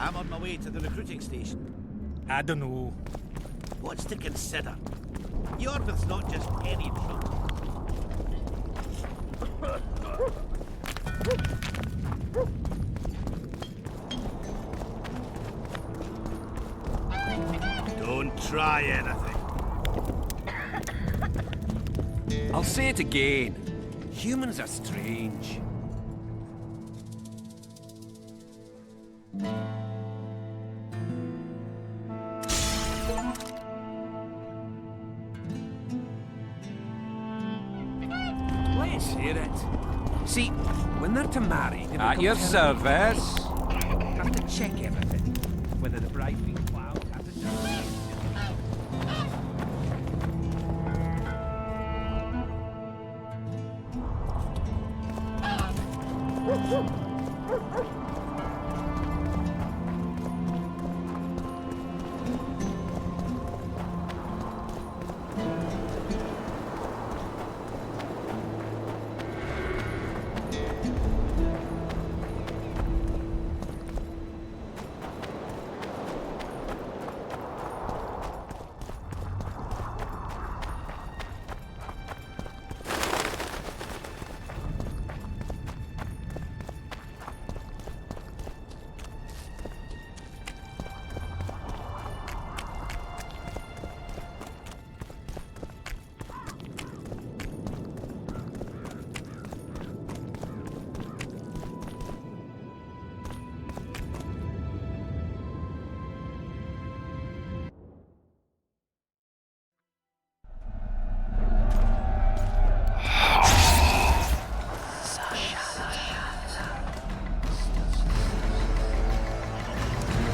I'm on my way to the recruiting station. I don't know. What's to consider? Yorvith's not just any trouble. Don't try anything. I'll say it again. Humans are strange. Let's hear it. See, when they're to marry, they At become your terrible. service. Have to check everything. Whether the bride's been plowed, has it done.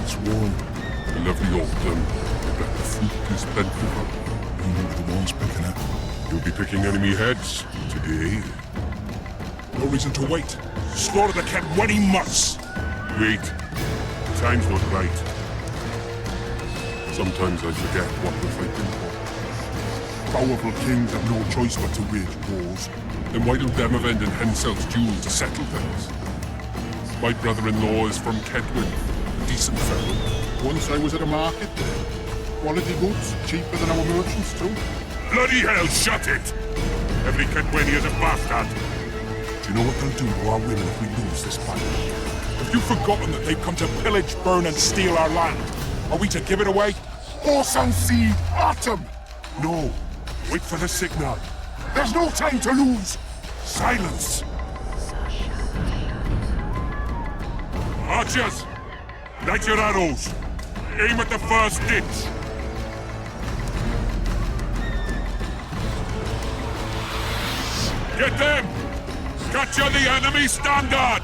It's warm. A lovely autumn. But the fruit is plentiful. You were the ones picking it. You'll be picking enemy heads today. No reason to wait. Slaughter the cat when he must. Wait. The time's not right. Sometimes I forget what we're fighting for. Powerful kings have no choice but to wage wars. Then why don't Demavend and Henselt's duel to settle things? My brother-in-law is from Kedwin, a decent fellow. Once I was at a market there. Quality goods, cheaper than our merchants too. Bloody hell, shut it! Every Kedwinian's a bastard! Do you know what they'll do to our women if we lose this battle? Have you forgotten that they've come to pillage, burn and steal our land? Are we to give it away? Orsansi, Autumn! No. Wait for the signal. There's no time to lose! Silence! Archers! Light your arrows! Aim at the first ditch! Get them! Capture the enemy standard!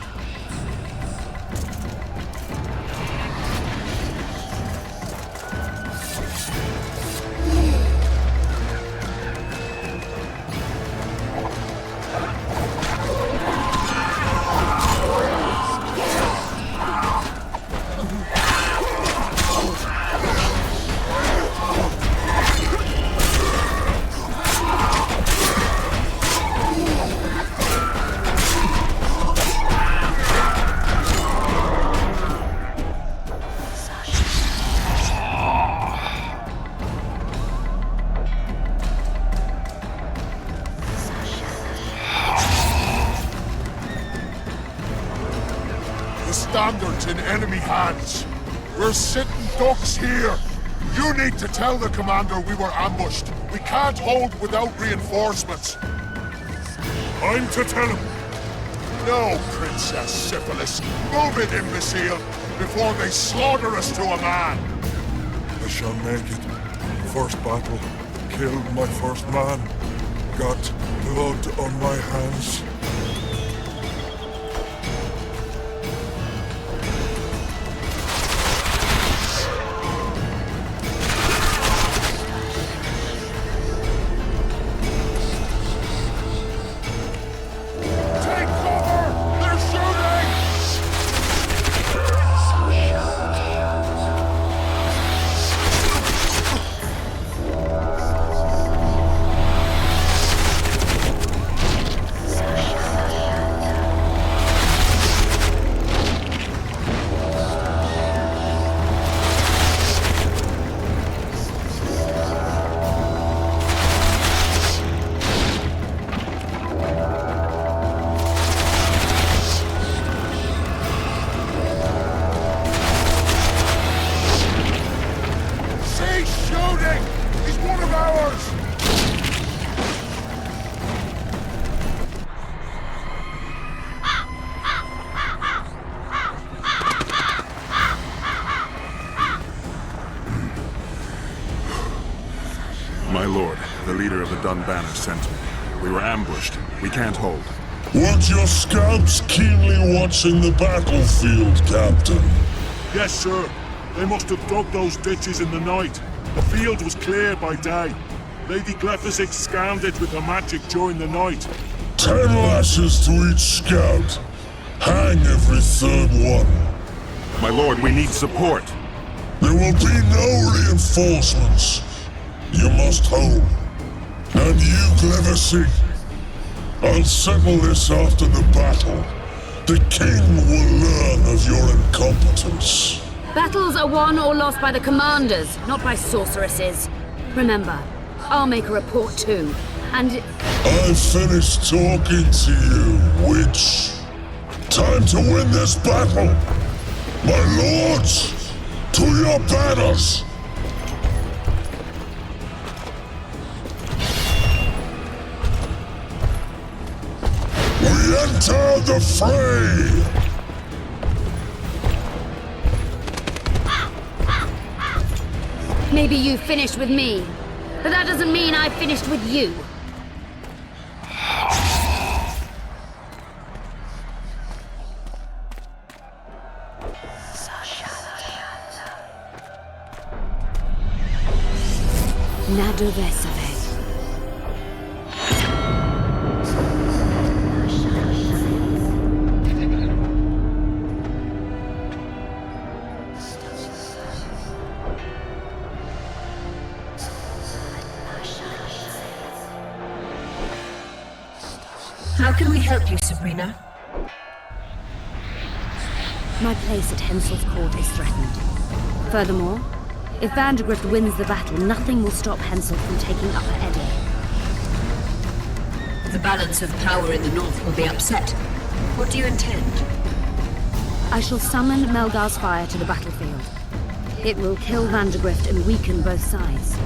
The standard's in enemy hands. We're sitting ducks here. You need to tell the commander we were ambushed. We can't hold without reinforcements. I'm to tell him. No, Princess Syphilis. Move it, imbecile, before they slaughter us to a man. I shall make it. First battle. Killed my first man. Got blood on my hands. hiding! He's one of ours! My lord, the leader of the Dunbanner sent me. We were ambushed. We can't hold. Weren't your scouts keenly watching the battlefield, Captain? Yes, sir. They must have dug those ditches in the night. The field was clear by day. Lady Glephisic scanned it with her magic during the night. 10 lashes to each scout. Hang every third one. My lord, we need support. There will be no reinforcements. You must hold. And you, Glephisic, I'll settle this after the battle. The king will learn of your incompetence. Battles are won or lost by the commanders, not by sorceresses. Remember, I'll make a report too, and... I've finished talking to you, witch. Time to win this battle. My lords, to your banners. We enter the fray! Maybe you finished with me, but that doesn't mean I finished with you. Nadovesave. How can we help you, Sabrina? My place at Hensel's court is threatened. Furthermore, if Vandergrift wins the battle, nothing will stop Hensel from taking Upper Eddy. The balance of power in the north will be upset. What do you intend? I shall summon Melgar's fire to the battlefield. It will kill Vandergrift and weaken both sides.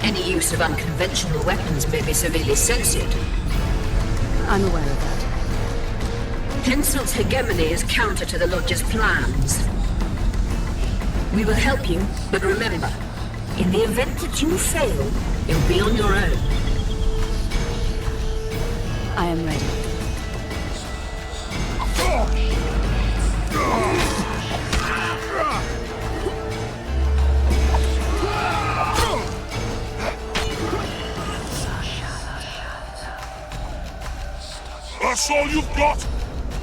Any use of unconventional weapons may be severely censored. I'm aware of that. Hensel's hegemony is counter to the Lodge's plans. We will help you, but remember, in the event that you fail, you'll be on your own. I am ready. That's all you've got?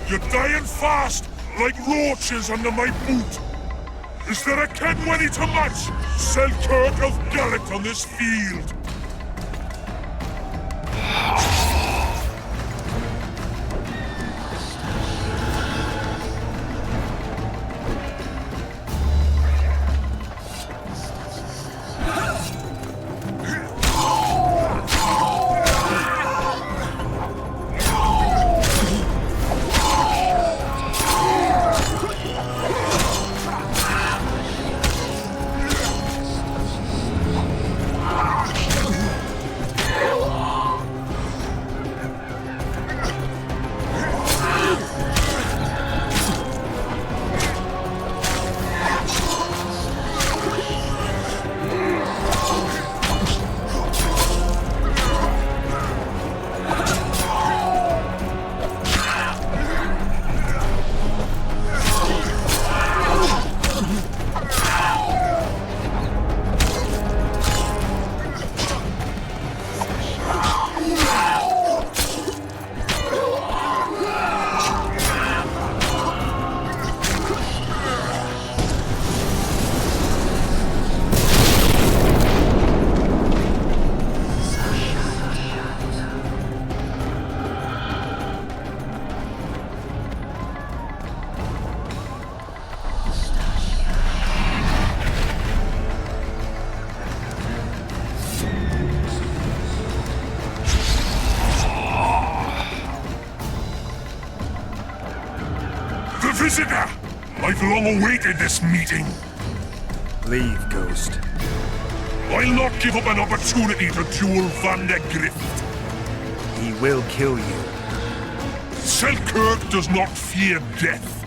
You're dying fast, like roaches under my boot. Is there a Kenwenny to match Selkirk of Garrett on this field? Visitor! I've long awaited this meeting. Leave, Ghost. I'll not give up an opportunity to duel Van der Grift. He will kill you. Selkirk does not fear death.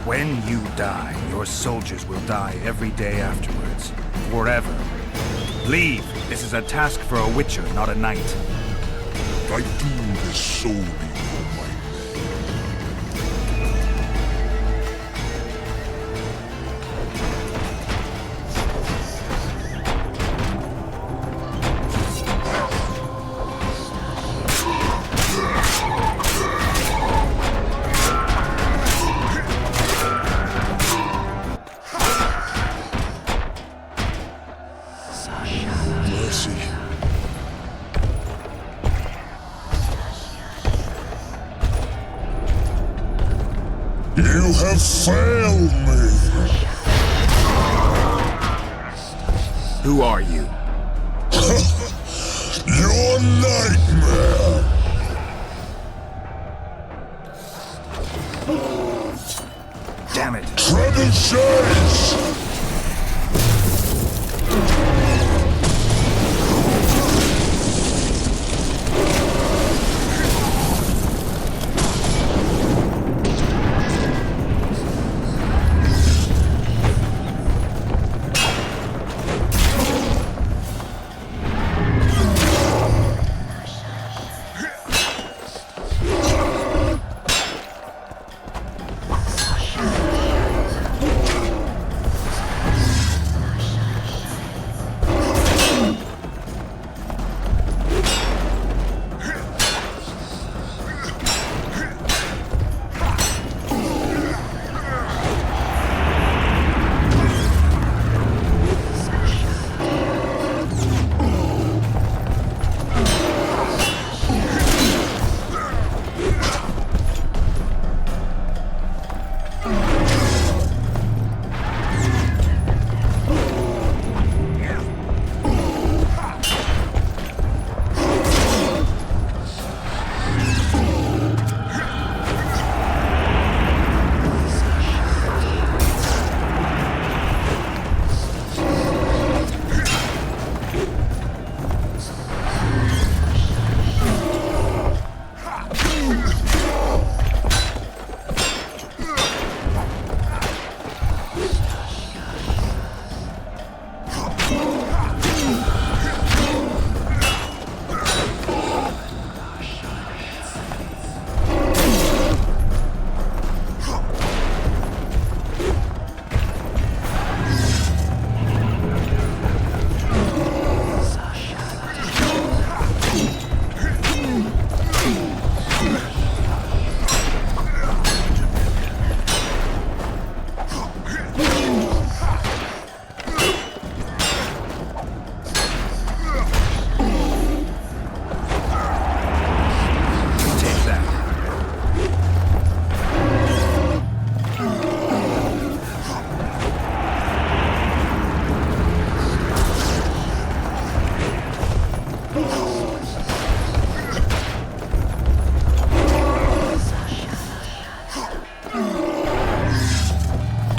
When you die, your soldiers will die every day afterwards. Forever. Leave. This is a task for a witcher, not a knight. Thy doom is so before mine. Mercy. You have failed me. Who are you? Your nightmare. Damn it. Trebuchets.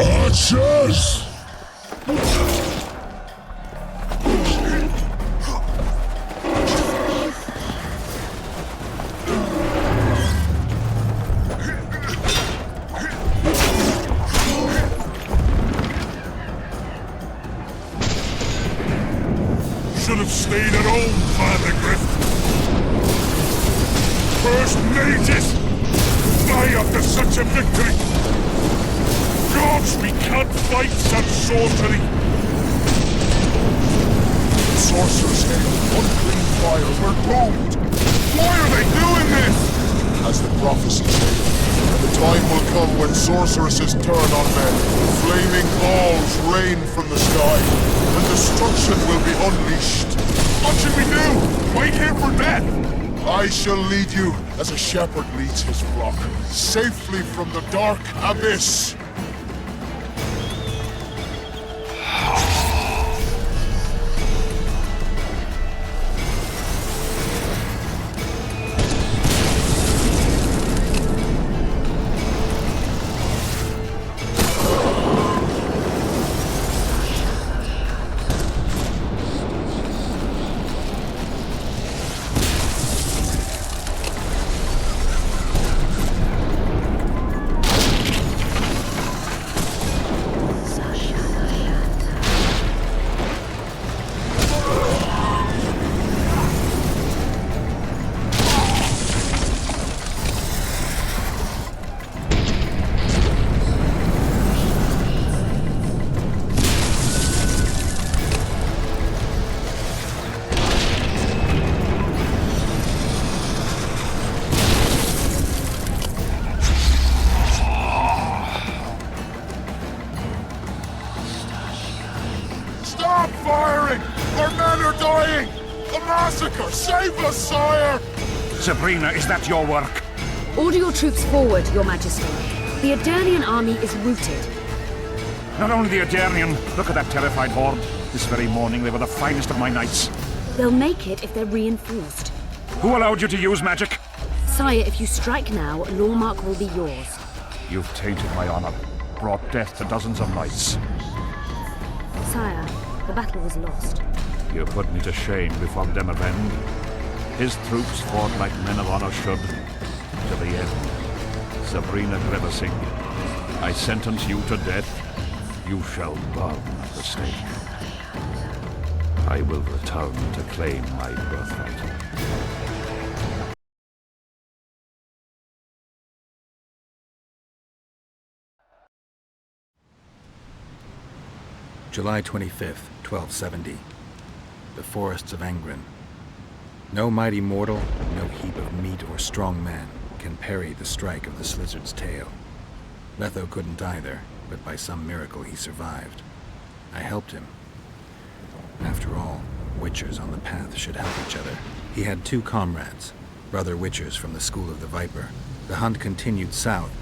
Archers! Should have stayed at home, Father Grift. First mages die after such a victory. Gods, we can't fight such sorcery. Sorcerer's hail, unclean fire, we're doomed! Why are they doing this? As the prophecy said, the time will come when sorceresses turn on men, flaming balls rain from the sky, and destruction will be unleashed. What should we do? Wait here for death? I shall lead you as a shepherd leads his flock, safely from the dark abyss. Our men are dying! A massacre! Save us, sire! Sabrina, is that your work? Order your troops forward, Your Majesty. The Aedirnian army is routed. Not only the Aedirnian, look at that terrified horde. This very morning they were the finest of my knights. They'll make it if they're reinforced. Who allowed you to use magic? Sire, if you strike now, Lormark will be yours. You've tainted my honor, brought death to dozens of knights. Sire, the battle was lost. You put me to shame before Demavend. His troops fought like men of honor should, to the end. Sabrina Grevasing, I sentence you to death. You shall burn at the stake. I will return to claim my birthright. July 25th, 1270. The forests of Angren. No mighty mortal, no heap of meat or strong man can parry the strike of the Slizzard's tail. Letho couldn't either, but by some miracle he survived. I helped him. After all, Witchers on the path should help each other. He had 2 comrades, brother Witchers from the School of the Viper. The hunt continued south,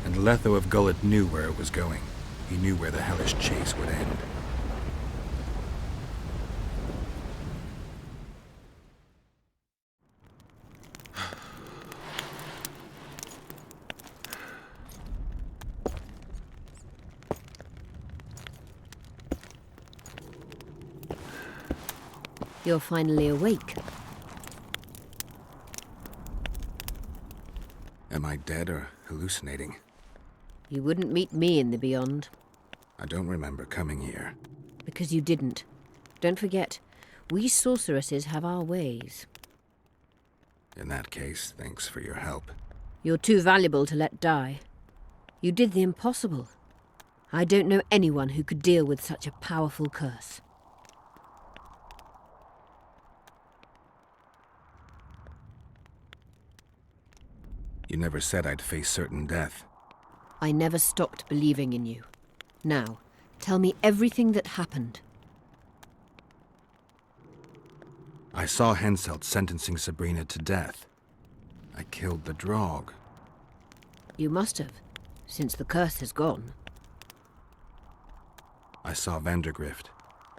and Letho of Gullet knew where it was going. He knew where the hellish chase would end. You're finally awake. Am I dead or hallucinating? You wouldn't meet me in the Beyond. I don't remember coming here. Because you didn't. Don't forget, we sorceresses have our ways. In that case, thanks for your help. You're too valuable to let die. You did the impossible. I don't know anyone who could deal with such a powerful curse. You never said I'd face certain death. I never stopped believing in you. Now, tell me everything that happened. I saw Henselt sentencing Sabrina to death. I killed the Draug. You must have, since the curse has gone. I saw Vandergrift.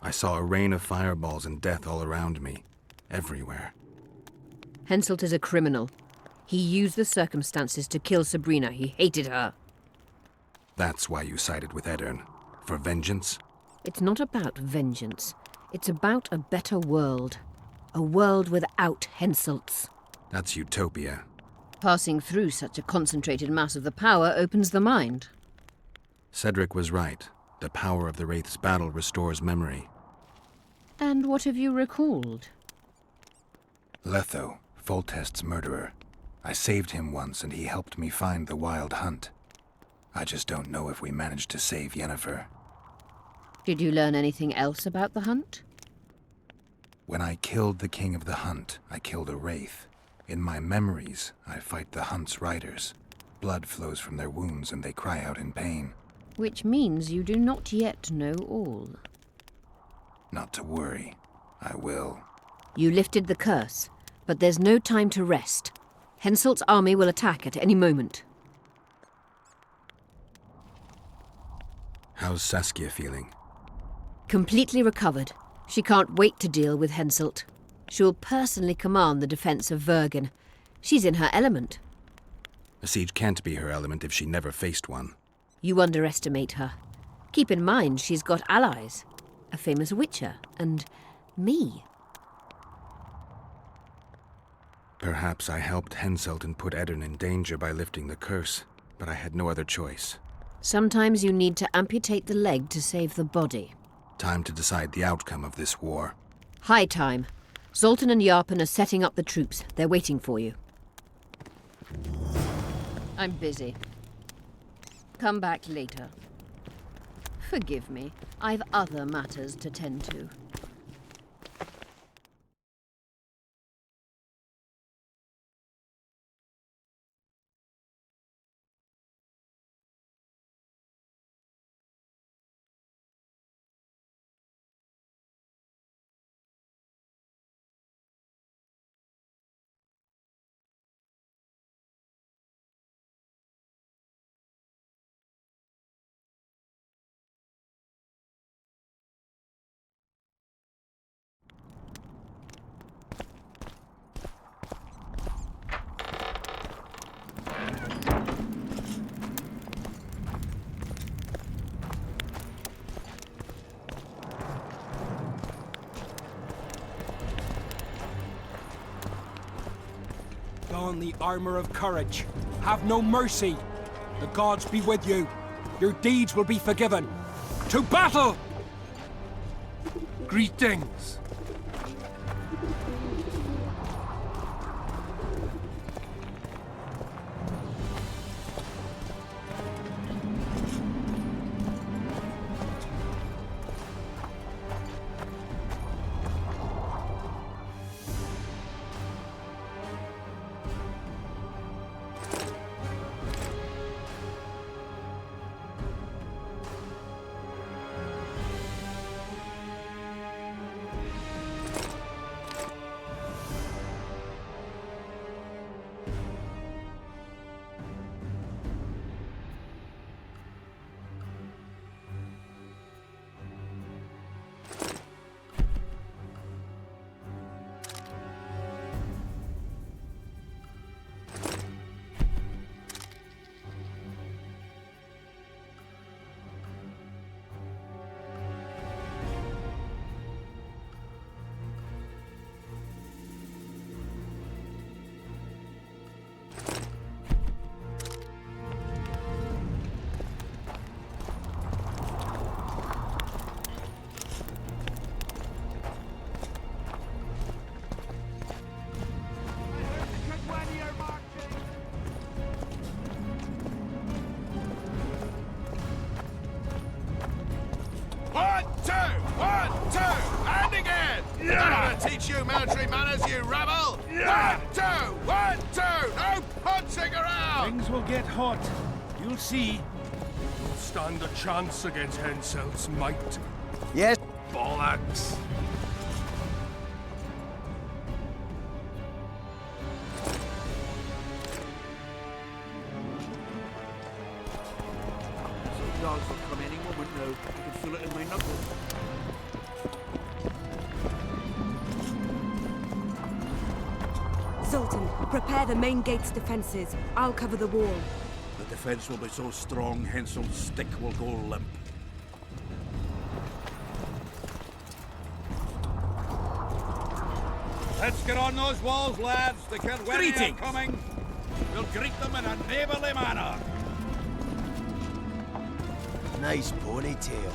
I saw a rain of fireballs and death all around me. Everywhere. Henselt is a criminal. He used the circumstances to kill Sabrina. He hated her. That's why you sided with Aedirn. For vengeance? It's not about vengeance. It's about a better world. A world without Henselts. That's utopia. Passing through such a concentrated mass of the power opens the mind. Cedric was right. The power of the Wraith's battle restores memory. And what have you recalled? Letho, Foltest's murderer. I saved him once and he helped me find the Wild Hunt. I just don't know if we managed to save Yennefer. Did you learn anything else about the hunt? When I killed the King of the Hunt, I killed a Wraith. In my memories, I fight the Hunt's riders. Blood flows from their wounds and they cry out in pain. Which means you do not yet know all. Not to worry. I will. You lifted the curse, but there's no time to rest. Henselt's army will attack at any moment. How's Saskia feeling? Completely recovered. She can't wait to deal with Henselt. She'll personally command the defense of Vergen. She's in her element. A siege can't be her element if she never faced one. You underestimate her. Keep in mind she's got allies. A famous witcher, and me. Perhaps I helped Henselt and put Aedirn in danger by lifting the curse, but I had no other choice. Sometimes you need to amputate the leg to save the body. Time to decide the outcome of this war. High time. Zoltan and Yarpen are setting up the troops. They're waiting for you. I'm busy. Come back later. Forgive me. I've other matters to tend to. don the armor of courage. Have no mercy. The gods be with you. Your deeds will be forgiven. To battle! Greetings. Teach you military manners, you rebel! Yeah. 1, 2, no punching around! Things will get hot. You'll see. You'll stand a chance against Henselt's might. Yes. Bollocks. Some dogs will come any moment now. I can feel it in my knuckles. Zoltan, prepare the main gate's defenses. I'll cover the wall. The defense will be so strong, Henselt's stick will go limp. Let's get on those walls, lads. The Kilwenny are coming. We'll greet them in a neighbourly manner. Nice ponytail.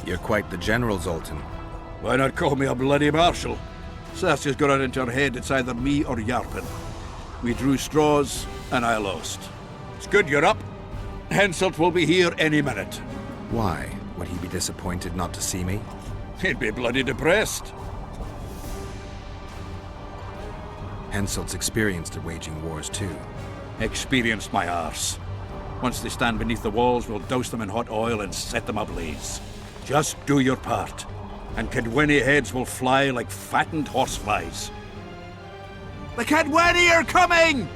You're quite the general, Zoltan. Why not call me a bloody marshal? Cersei's got it into her head it's either me or Yarpen. We drew straws, and I lost. It's good you're up. Henselt will be here any minute. Why? Would he be disappointed not to see me? He'd be bloody depressed. Henselt's experienced at waging wars too. Experienced my arse. Once they stand beneath the walls, we'll douse them in hot oil and set them ablaze. Just do your part, and Kilwenny heads will fly like fattened horseflies. The Kilwenny are coming!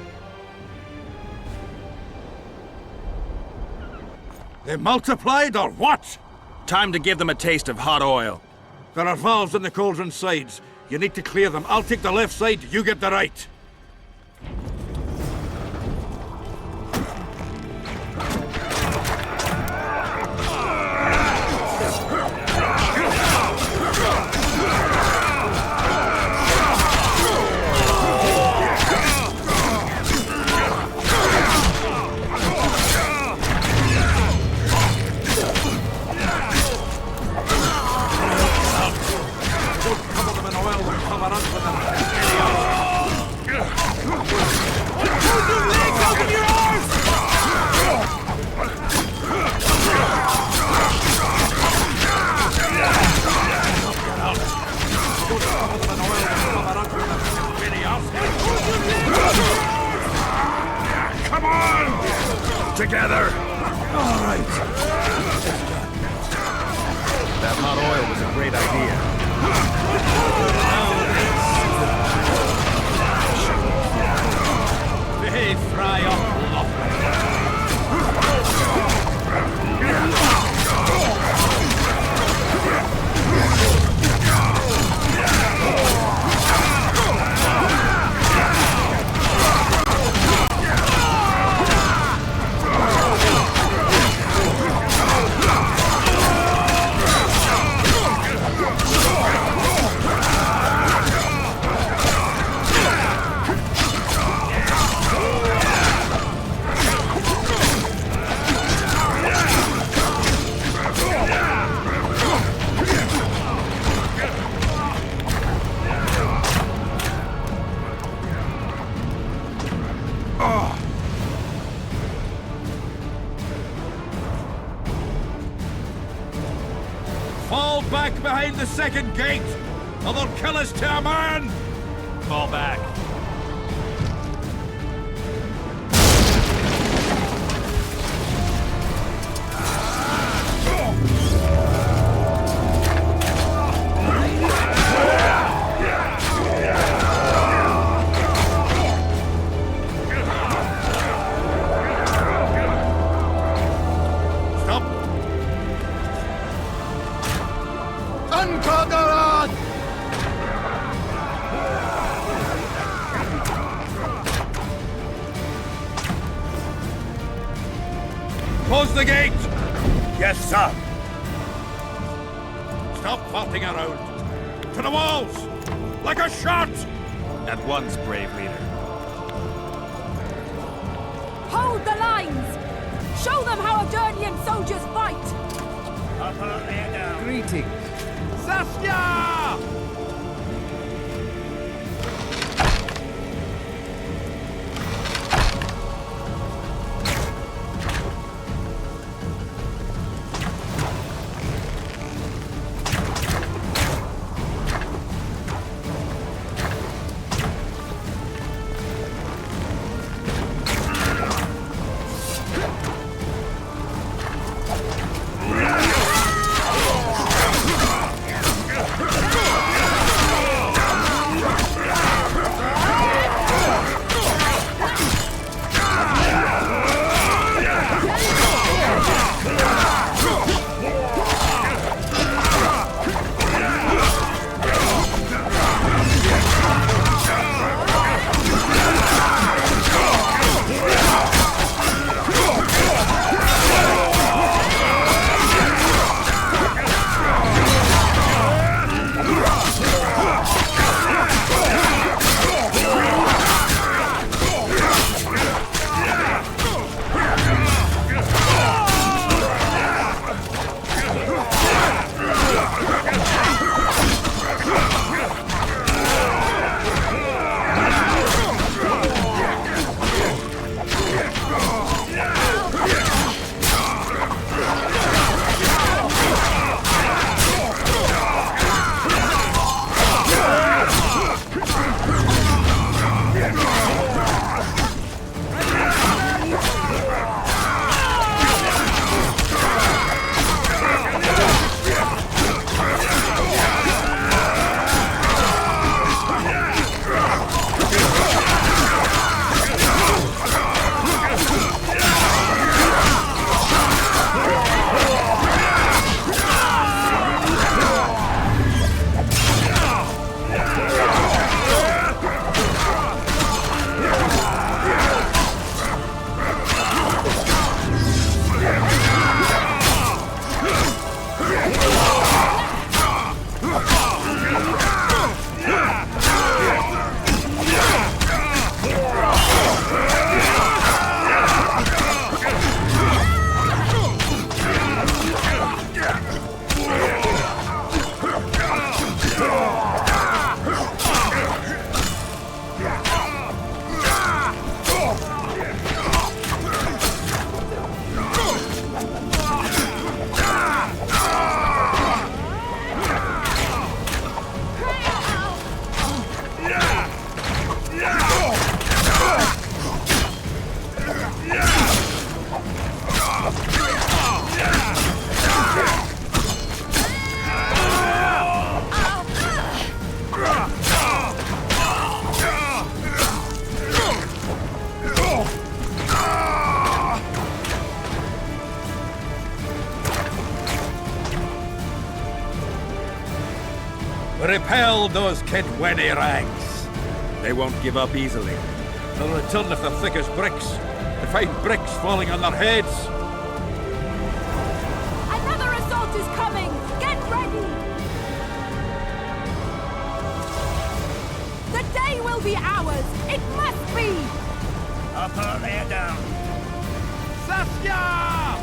They multiplied or what? Time to give them a taste of hot oil. There are valves in the cauldron sides. You need to clear them. I'll take the left side, you get the right. Come on! Together! All right. That hot oil was a great idea. They fry up. Fall back behind the second gate, or they'll kill us to a man! Fall back. Close the gate! Yes, sir. Stop farting around! To the walls! Like a shot! At once, brave leader. Hold the lines! Show them how Aedirnian soldiers fight! Greetings. Saskia! Repel those Kidwenny rags. They won't give up easily. They'll return if they're thick as bricks, to find bricks falling on their heads. Another assault is coming! Get ready! The day will be ours! It must be! Upper air down. Saskia!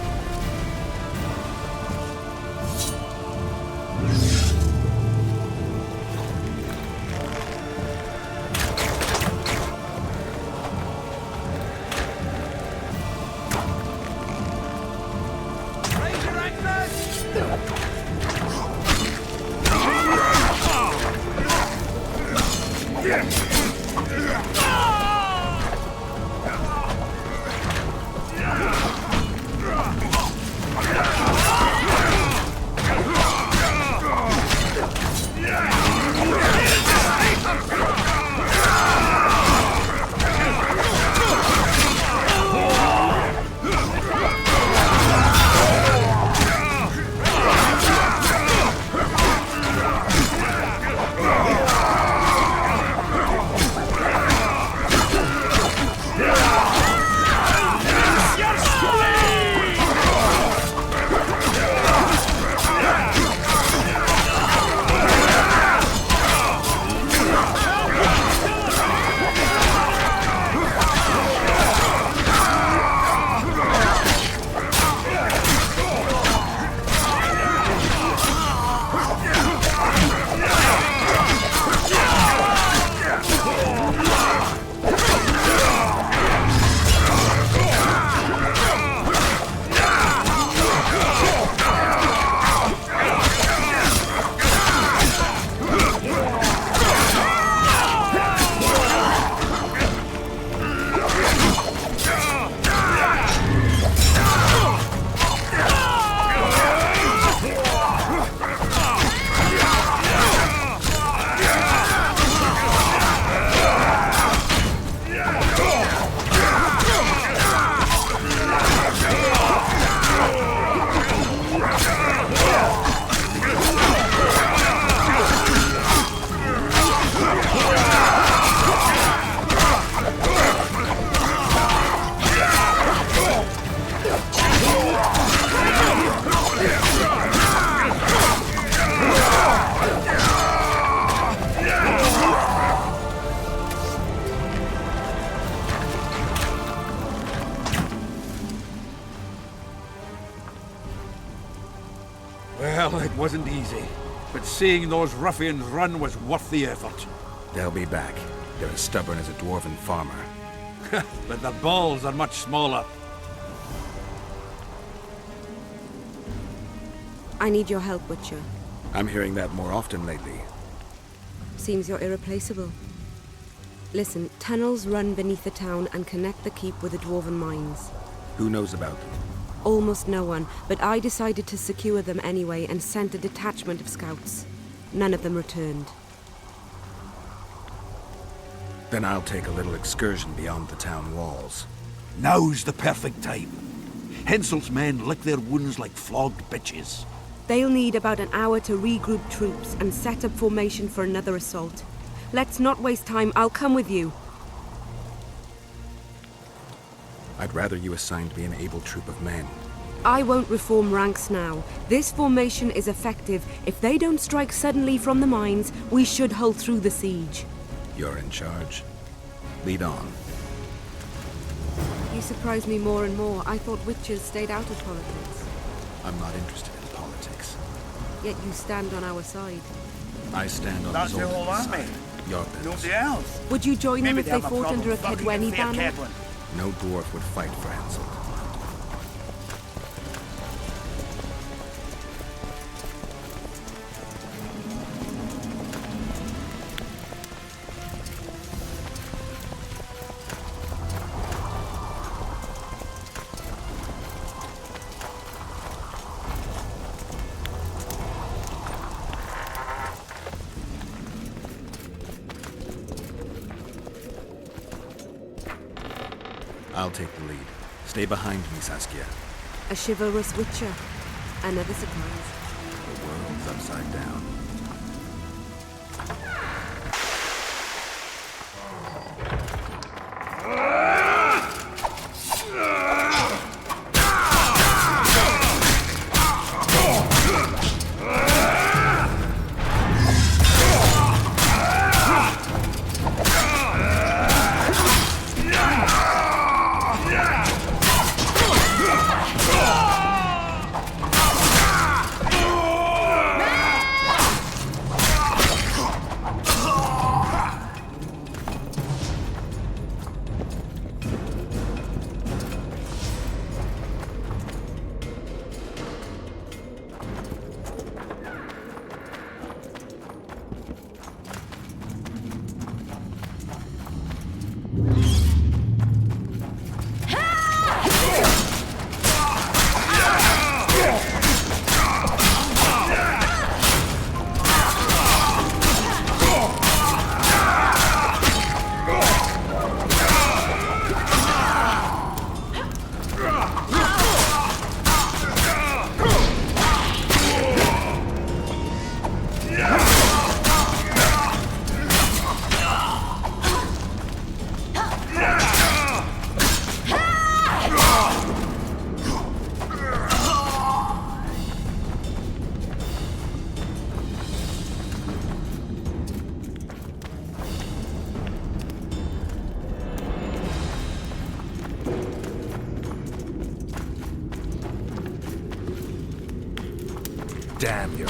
Well, it wasn't easy, but seeing those ruffians run was worth the effort. They'll be back. They're as stubborn as a dwarven farmer. But their balls are much smaller. I need your help, Witcher. I'm hearing that more often lately. Seems you're irreplaceable. Listen, tunnels run beneath the town and connect the keep with the dwarven mines. Who knows about them? Almost no one, but I decided to secure them anyway and sent a detachment of scouts. None of them returned. Then I'll take a little excursion beyond the town walls. Now's the perfect time. Hensel's men lick their wounds like flogged bitches. They'll need about an hour to regroup troops and set up formation for another assault. Let's not waste time. I'll come with you. I'd rather you assigned me an able troop of men. I won't reform ranks now. This formation is effective. If they don't strike suddenly from the mines, we should hold through the siege. You're in charge. Lead on. You surprise me more and more. I thought witches stayed out of politics. I'm not interested in politics. Yet you stand on our side. I stand on That's the the whole Zoltan's army. side. Your business. Nobody else. Would you join them Maybe if they they have a fought problem under a fucking Kedweni with Fair banner? Kedwen. No dwarf would fight for Hansel. I'll take the lead. Stay behind me, Saskia. A chivalrous witcher. Another surprise. The world's upside down. Damn you.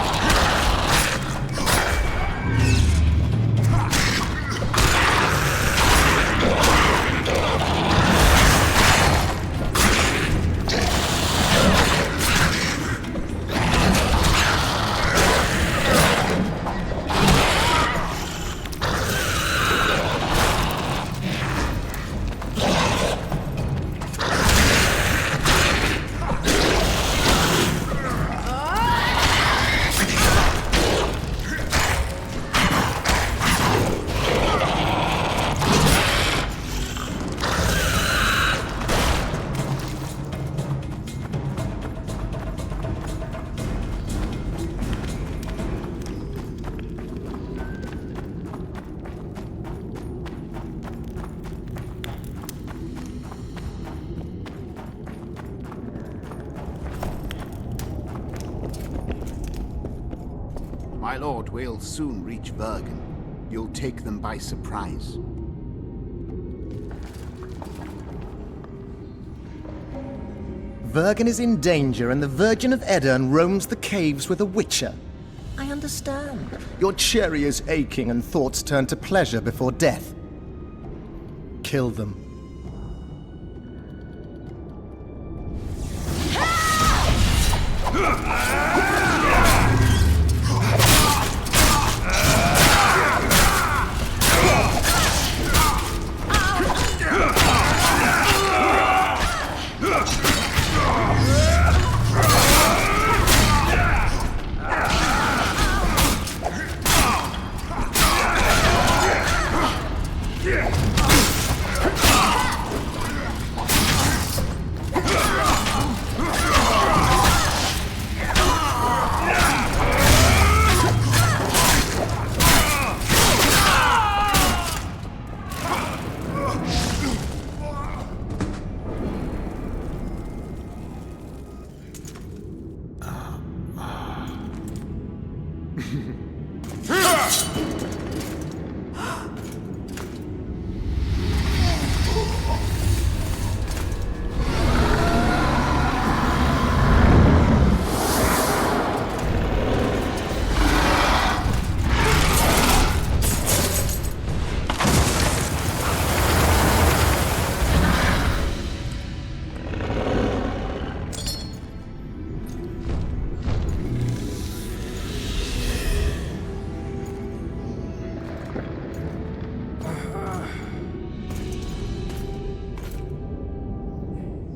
My lord, we'll soon reach Bergen. You'll take them by surprise. Vergen is in danger and the Virgin of Edirn roams the caves with a witcher. I understand. Your cherry is aching and thoughts turn to pleasure before death. Kill them.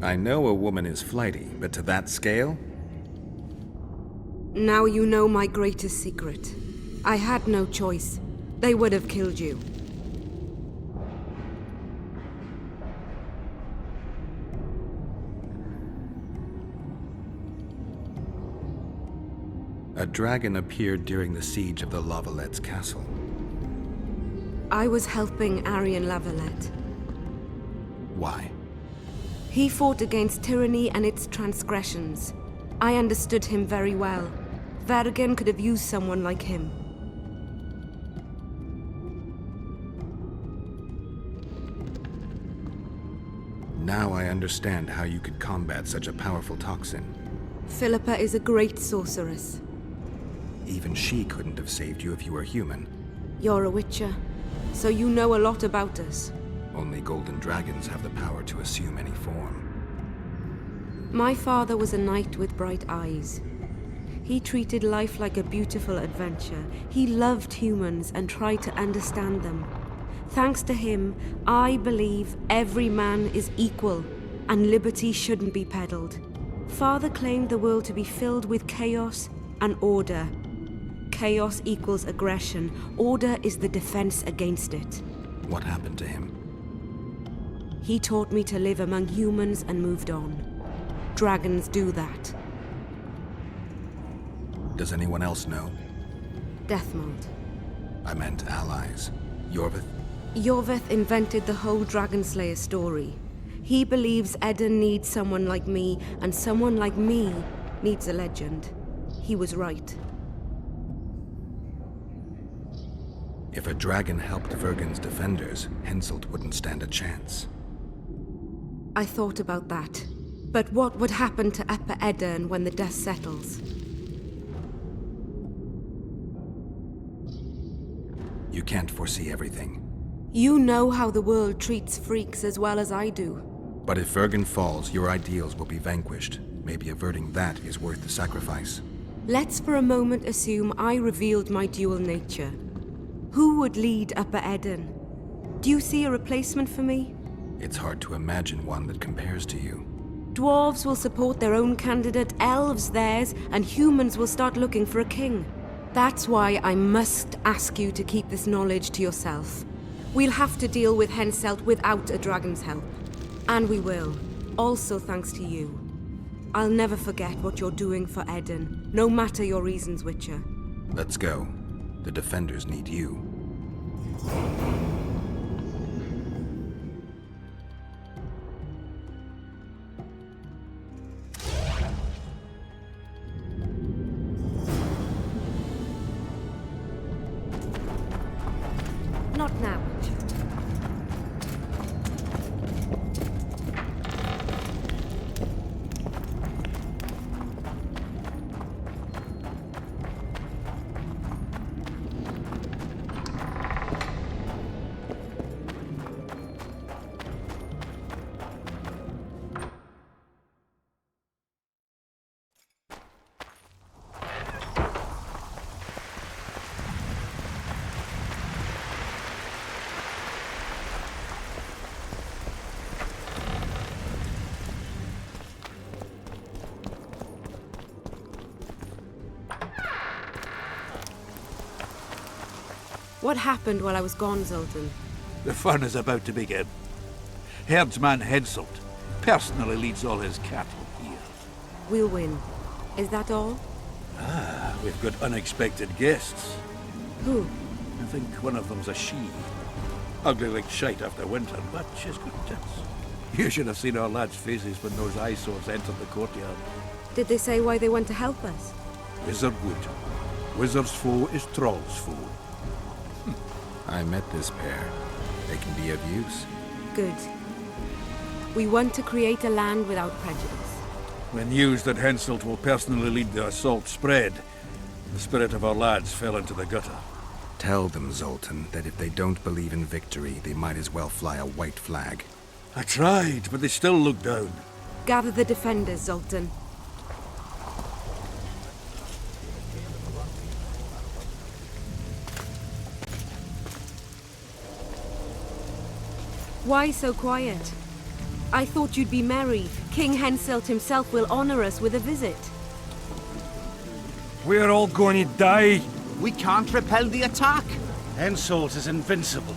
I know a woman is flighty, but to that scale? Now you know my greatest secret. I had no choice. They would have killed you. A dragon appeared during the siege of the Lavalettes castle. I was helping Arian Lavalette. Why? He fought against tyranny and its transgressions. I understood him very well. Vergen could have used someone like him. Now I understand how you could combat such a powerful toxin. Philippa is a great sorceress. Even she couldn't have saved you if you were human. You're a witcher, so you know a lot about us. Only golden dragons have the power to assume any form. My father was a knight with bright eyes. He treated life like a beautiful adventure. He loved humans and tried to understand them. Thanks to him, I believe every man is equal and liberty shouldn't be peddled. Father claimed the world to be filled with chaos and order. Chaos equals aggression. Order is the defense against it. What happened to him? He taught me to live among humans and moved on. Dragons do that. Does anyone else know? Deathmold. I meant allies. Yorvith? Yorvith invented the whole Dragonslayer story. He believes Edirn needs someone like me, and someone like me needs a legend. He was right. If a dragon helped Vergen's defenders, Henselt wouldn't stand a chance. I thought about that. But what would happen to Upper Edirn when the dust settles? You can't foresee everything. You know how the world treats freaks as well as I do. But if Vergen falls, your ideals will be vanquished. Maybe averting that is worth the sacrifice. Let's for a moment assume I revealed my dual nature. Who would lead Upper Edirn? Do you see a replacement for me? It's hard to imagine one that compares to you. Dwarves will support their own candidate, elves theirs, and humans will start looking for a king. That's why I must ask you to keep this knowledge to yourself. We'll have to deal with Henselt without a dragon's help. And we will. Also thanks to you. I'll never forget what you're doing for Edirn, no matter your reasons, Witcher. Let's go. The defenders need you. Not now. What happened while I was gone, Zoltan? The fun is about to begin. Herdsman Henselt personally leads all his cattle here. We'll win. Is that all? We've got unexpected guests. Who? I think one of them's a she. Ugly like shite after winter, but she's good tits. You should have seen our lads' faces when those eyesores entered the courtyard. Did they say why they want to help us? Wizard wood. Wizard's foe is Troll's foe. I met this pair. They can be of use. Good. We want to create a land without prejudice. When news that Henselt will personally lead the assault spread, the spirit of our lads fell into the gutter. Tell them, Zoltan, that if they don't believe in victory, they might as well fly a white flag. I tried, but they still look down. Gather the defenders, Zoltan. Why so quiet? I thought you'd be merry. King Henselt himself will honor us with a visit. We're all going to die. We can't repel the attack. Henselt is invincible.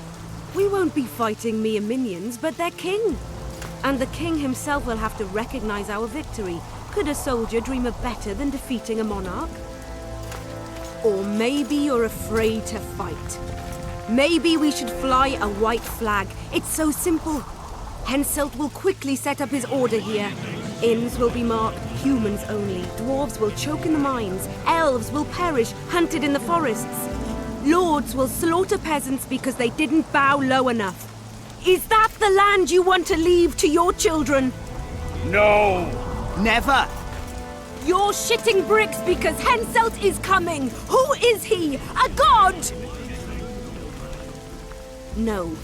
We won't be fighting mere minions, but their king. And the king himself will have to recognize our victory. Could a soldier dream of better than defeating a monarch? Or maybe you're afraid to fight. Maybe we should fly a white flag. It's so simple. Henselt will quickly set up his order here. Inns will be marked humans only. Dwarves will choke in the mines. Elves will perish, hunted in the forests. Lords will slaughter peasants because they didn't bow low enough. Is that the land you want to leave to your children? No! Never! You're shitting bricks because Henselt is coming! Who is he? A god! No.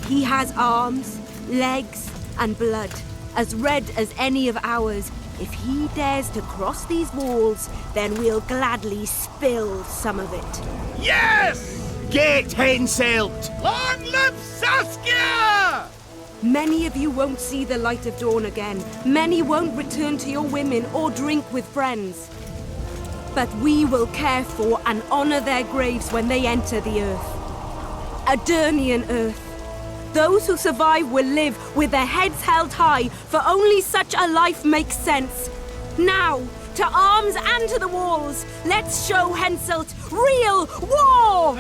He has arms, legs, and blood, as red as any of ours. If he dares to cross these walls, then we'll gladly spill some of it. Yes! Get Henselt! Long live Saskia! Many of you won't see the light of dawn again. Many won't return to your women or drink with friends. But we will care for and honor their graves when they enter the earth. Aedirnian earth. Those who survive will live with their heads held high, for only such a life makes sense. Now, to arms and to the walls, let's show Henselt real war!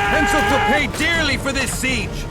Henselt will pay dearly for this siege!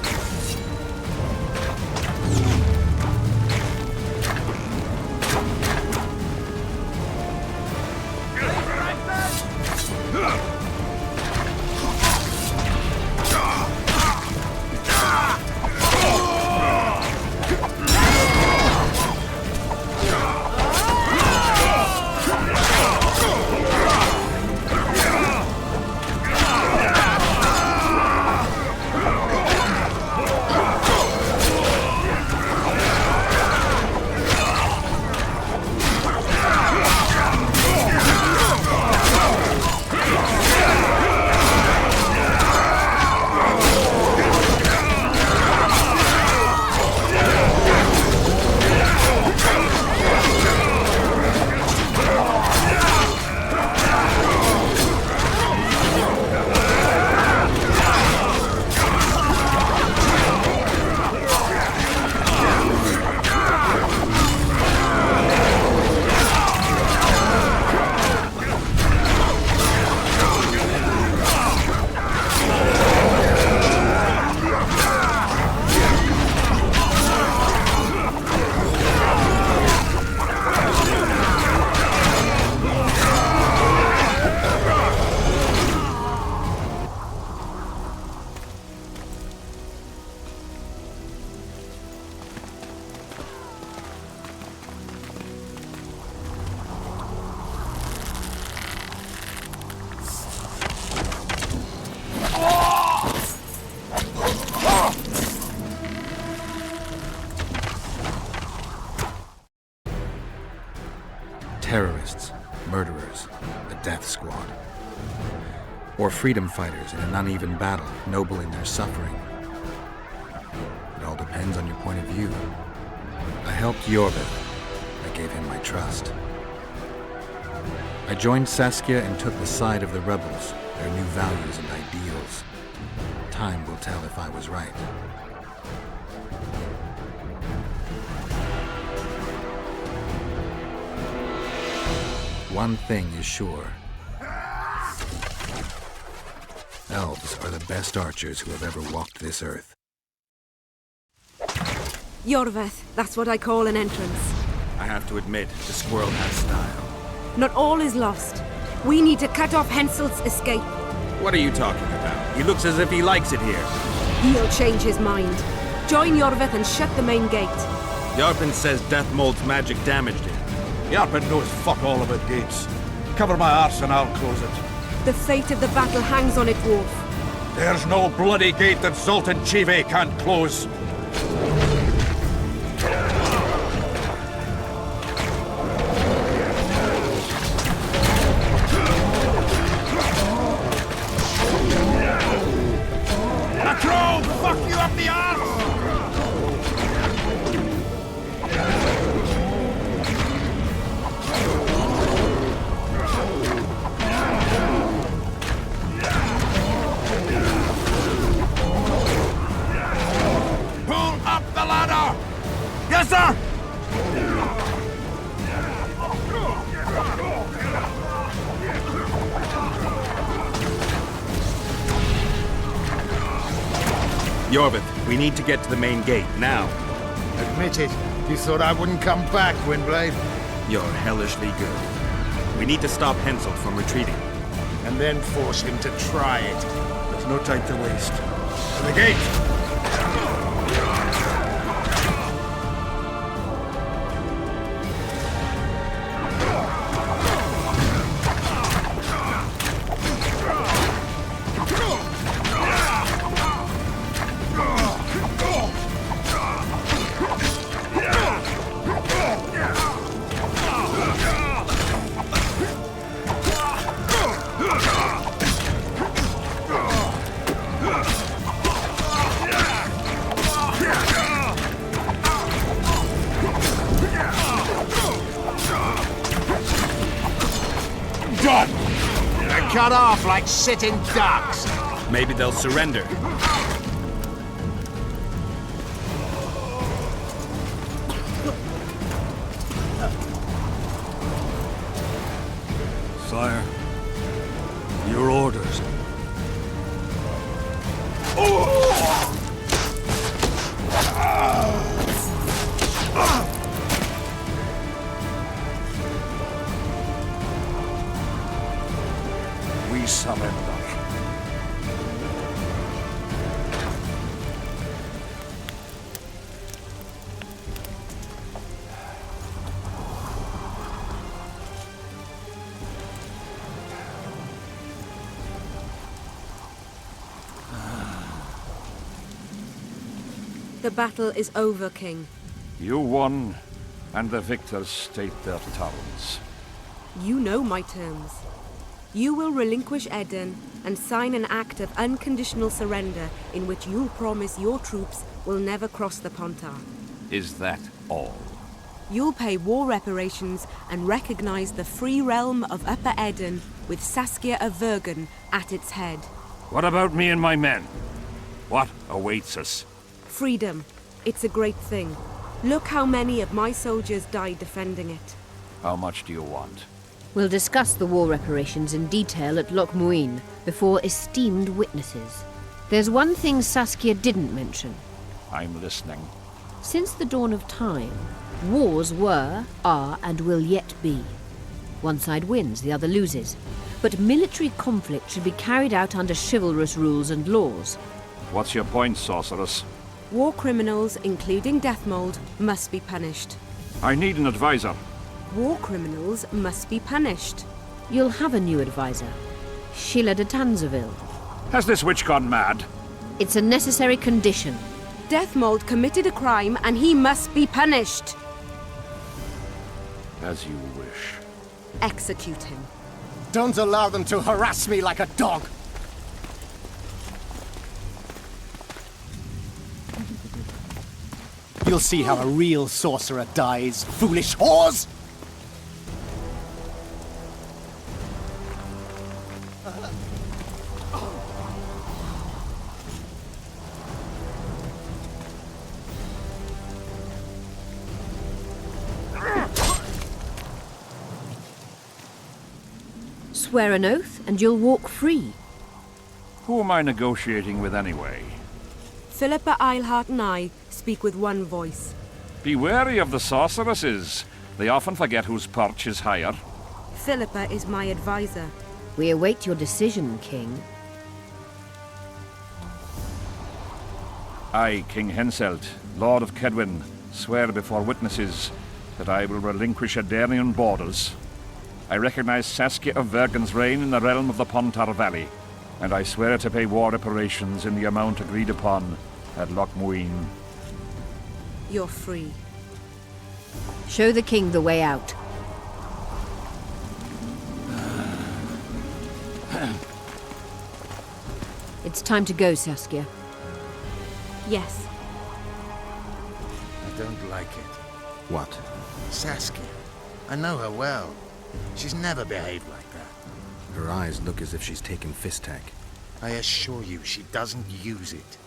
murderers, the Death Squad. Or freedom fighters in an uneven battle, noble in their suffering. It all depends on your point of view. I helped Yorvith. I gave him my trust. I joined Saskia and took the side of the rebels, their new values and ideals. Time will tell if I was right. One thing is sure. Elves are the best archers who have ever walked this earth. Yorvith, that's what I call an entrance. I have to admit, the squirrel has style. Not all is lost. We need to cut off Henselt's escape. What are you talking about? He looks as if he likes it here. He'll change his mind. Join Yorvith and shut the main gate. Yarpen says Deathmold's magic damaged it. Yarpen knows fuck all about gates. Cover my arse and I'll close it. The fate of the battle hangs on it, Dwarf. There's no bloody gate that Zoltan Chive can't close. Fuck you up the arse! Pull up the ladder! Yes, sir! Yorvith, we need to get to the main gate, now. Admit it. You thought I wouldn't come back, Windblade? You're hellishly good. We need to stop Henselt from retreating. And then force him to try it. There's no time to waste. To the gate! Done! They're cut off like sitting ducks. Maybe they'll surrender. Sire, your orders. We surrender. The battle is over, King. You won, and the victors state their terms. You know my terms. You will relinquish Eden and sign an act of unconditional surrender in which you'll promise your troops will never cross the Pontar. Is that all? You'll pay war reparations and recognize the free realm of Upper Eden with Saskia of Vergen at its head. What about me and my men? What awaits us? Freedom. It's a great thing. Look how many of my soldiers died defending it. How much do you want? We'll discuss the war reparations in detail at Loch Muin before esteemed witnesses. There's one thing Saskia didn't mention. I'm listening. Since the dawn of time, wars were, are, and will yet be. One side wins, the other loses. But military conflict should be carried out under chivalrous rules and laws. What's your point, sorceress? War criminals, including Deathmold, must be punished. I need an advisor. War criminals must be punished. You'll have a new advisor. Sheila de Tanzaville. Has this witch gone mad? It's a necessary condition. Deathmold committed a crime and he must be punished. As you wish. Execute him. Don't allow them to harass me like a dog! You'll see how a real sorcerer dies, foolish whores! Swear an oath, and you'll walk free. Who am I negotiating with anyway? Philippa Eilhart and I speak with one voice. Be wary of the sorceresses. They often forget whose perch is higher. Philippa is my advisor. We await your decision, King. I, King Henselt, Lord of Kedwin, swear before witnesses that I will relinquish Aedirnian borders. I recognize Saskia of Vergen's reign in the realm of the Pontar Valley, and I swear to pay war reparations in the amount agreed upon at Loch Muin. You're free. Show the king the way out. It's time to go, Saskia. Yes. I don't like it. What? Saskia. I know her well. She's never behaved like that. Her eyes look as if she's taken Fistak. I assure you, she doesn't use it.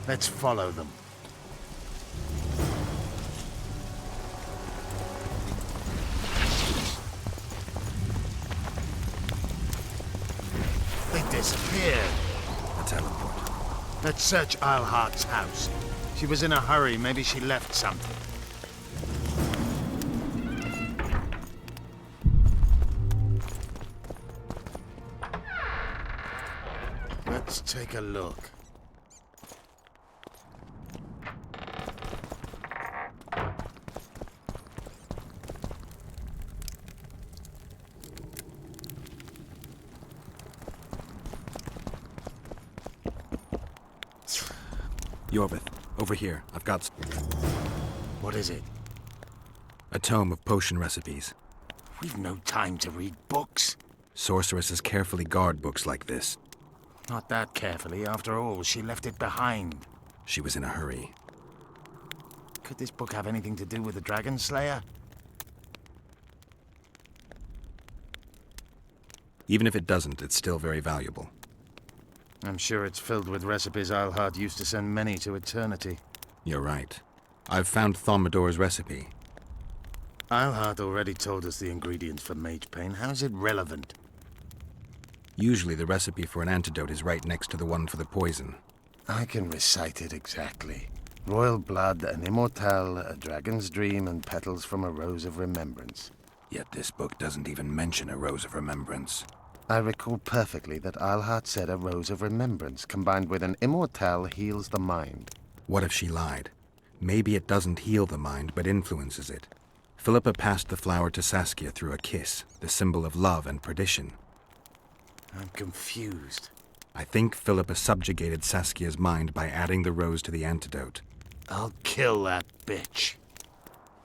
Let's follow them. They disappeared. A teleport. Let's search Eilhart's house. She was in a hurry. Maybe she left something. Let's take a look. Yorvith, over here. I've got... What is it? A tome of potion recipes. We've no time to read books. Sorceresses carefully guard books like this. Not that carefully. After all, she left it behind. She was in a hurry. Could this book have anything to do with the Dragon Slayer? Even if it doesn't, it's still very valuable. I'm sure it's filled with recipes Eilhart used to send many to eternity. You're right. I've found Thaumadour's recipe. Eilhart already told us the ingredients for Mage Pain. How is it relevant? Usually the recipe for an antidote is right next to the one for the poison. I can recite it exactly. Royal blood, an immortal, a dragon's dream, and petals from a rose of remembrance. Yet this book doesn't even mention a rose of remembrance. I recall perfectly that Eilhart said a rose of remembrance combined with an immortal heals the mind. What if she lied? Maybe it doesn't heal the mind, but influences it. Philippa passed the flower to Saskia through a kiss, the symbol of love and perdition. I'm confused. I think Philippa subjugated Saskia's mind by adding the rose to the antidote. I'll kill that bitch.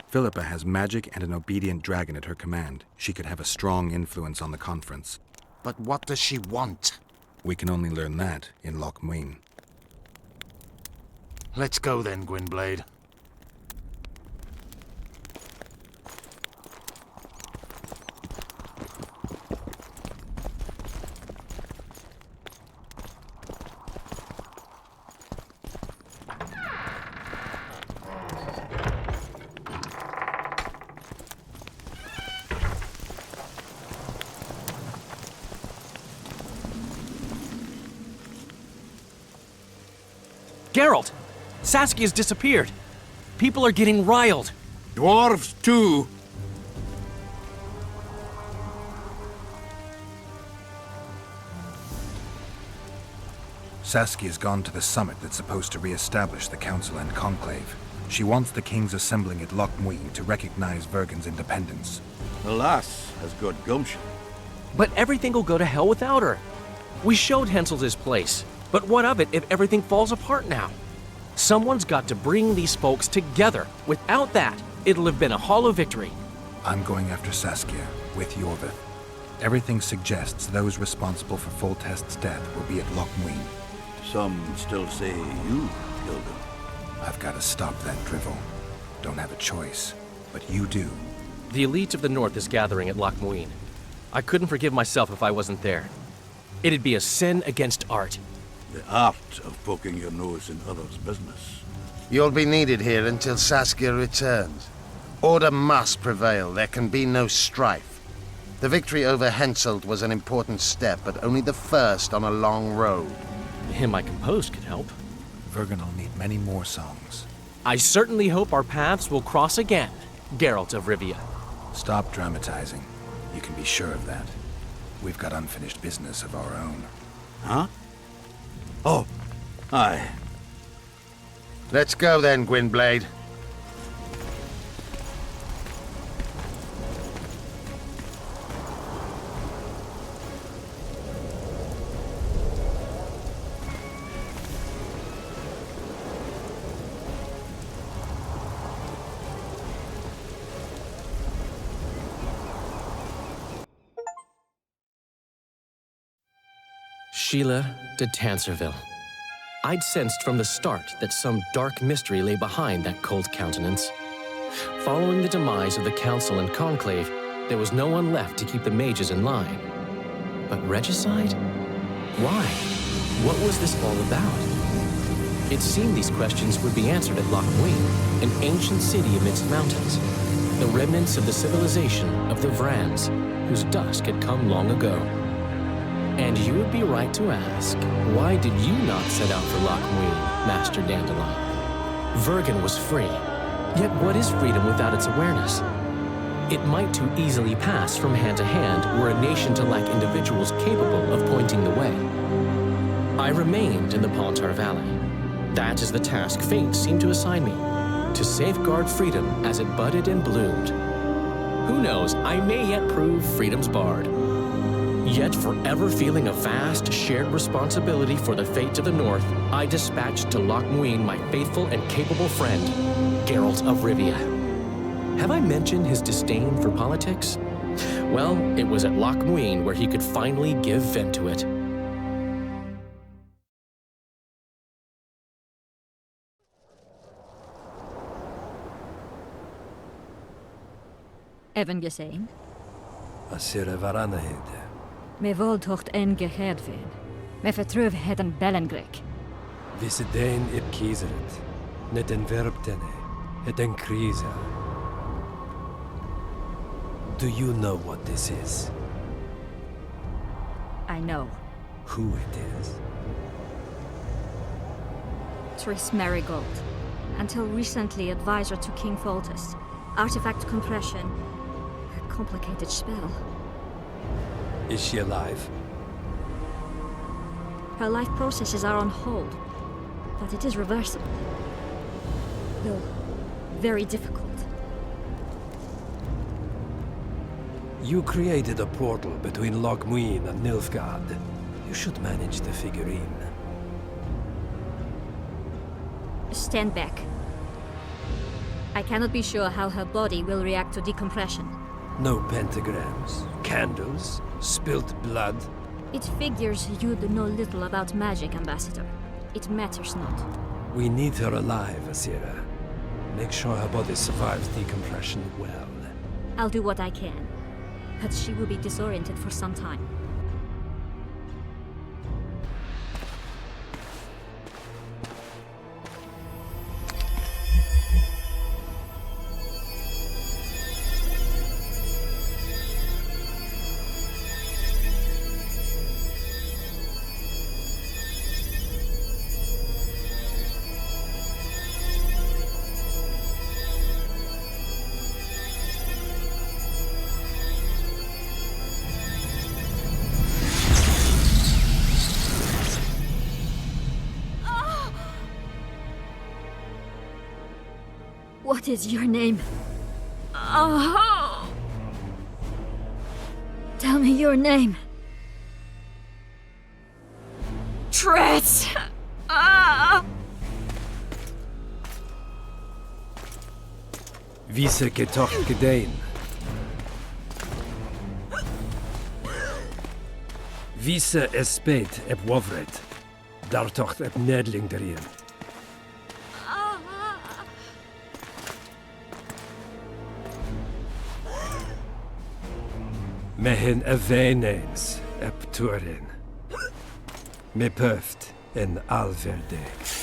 Philippa has magic and an obedient dragon at her command. She could have a strong influence on the conference. But what does she want? We can only learn that in Loch Muin. Let's go then, Gwynblade. Geralt! Saskia's disappeared. People are getting riled. Dwarves, too. Saskia's gone to the summit that's supposed to re-establish the Council and Conclave. She wants the kings assembling at Loch Muin to recognize Vergen's independence. The lass has good gumption. But everything will go to hell without her. We showed Henselt his place. But what of it if everything falls apart now? Someone's got to bring these folks together. Without that, it'll have been a hollow victory. I'm going after Saskia. with Yorvith. Everything suggests those responsible for Foltest's death will be at Loch Muin. Some still say you killed him. I've got to stop that drivel. Don't have a choice, but you do. The elite of the North is gathering at Loch Muin. I couldn't forgive myself if I wasn't there. It'd be a sin against art. The art of poking your nose in others' business. You'll be needed here until Saskia returns. Order must prevail. There can be no strife. The victory over Henselt was an important step, but only the first on a long road. Hymn I composed could help. Vergen will need many more songs. I certainly hope our paths will cross again, Geralt of Rivia. Stop dramatizing. You can be sure of that. We've got unfinished business of our own. Huh? Oh, aye. Let's go then, Gwynblade. Sheila de Tanserville. I'd sensed from the start that some dark mystery lay behind that cold countenance. Following the demise of the Council and Conclave, there was no one left to keep the mages in line. But regicide? Why? What was this all about? It seemed these questions would be answered at Loch Muin, an ancient city amidst mountains, the remnants of the civilization of the Vrans, whose dusk had come long ago. And you would be right to ask, why did you not set out for Loch Muin, Master Dandelion? Vergen was free. Yet what is freedom without its awareness? It might too easily pass from hand to hand were a nation to lack individuals capable of pointing the way. I remained in the Pontar Valley. That is the task fate seemed to assign me, to safeguard freedom as it budded and bloomed. Who knows, I may yet prove freedom's bard. Yet forever feeling a vast, shared responsibility for the fate of the North, I dispatched to Loch Muin my faithful and capable friend, Geralt of Rivia. Have I mentioned his disdain for politics? Well, it was at Loch Muin where he could finally give vent to it. Even gesehen? Asira Varanahede. Me voltocht en geheerdveen. Me vertruv het een Bellengrek. Visidein ib kieseret. Net en verbtene. Het en krisa. Do you know what this is? I know. Who it is? Triss Merigold. Until recently advisor to King Foltest. Artifact compression. A complicated spell. Is she alive? Her life processes are on hold, but it is reversible. Though very difficult. You created a portal between Loch Muin and Nilfgaard. You should manage the figurine. Stand back. I cannot be sure how her body will react to decompression. No pentagrams, candles, spilt blood. It figures you know little about magic, Ambassador. It matters not. We need her alive, Asira. Make sure her body survives decompression well. I'll do what I can, but she will be disoriented for some time. What is your name? Oh! Tell me your name. Triss! Vise Ketoch Gedein. Vise espeit ep wovret. Dartocht ep nedling derien. Mehen eveneens ep turin. Me pøft en alverdeg.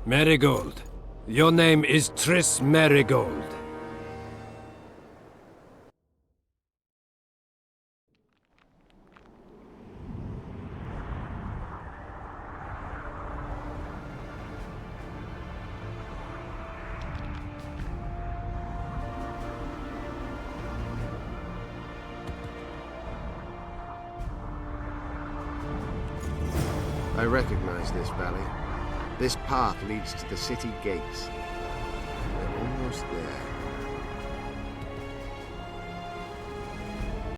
Marigold. Your name is Triss Marigold. I recognize this valley. This path leads to the city gates. We're almost there.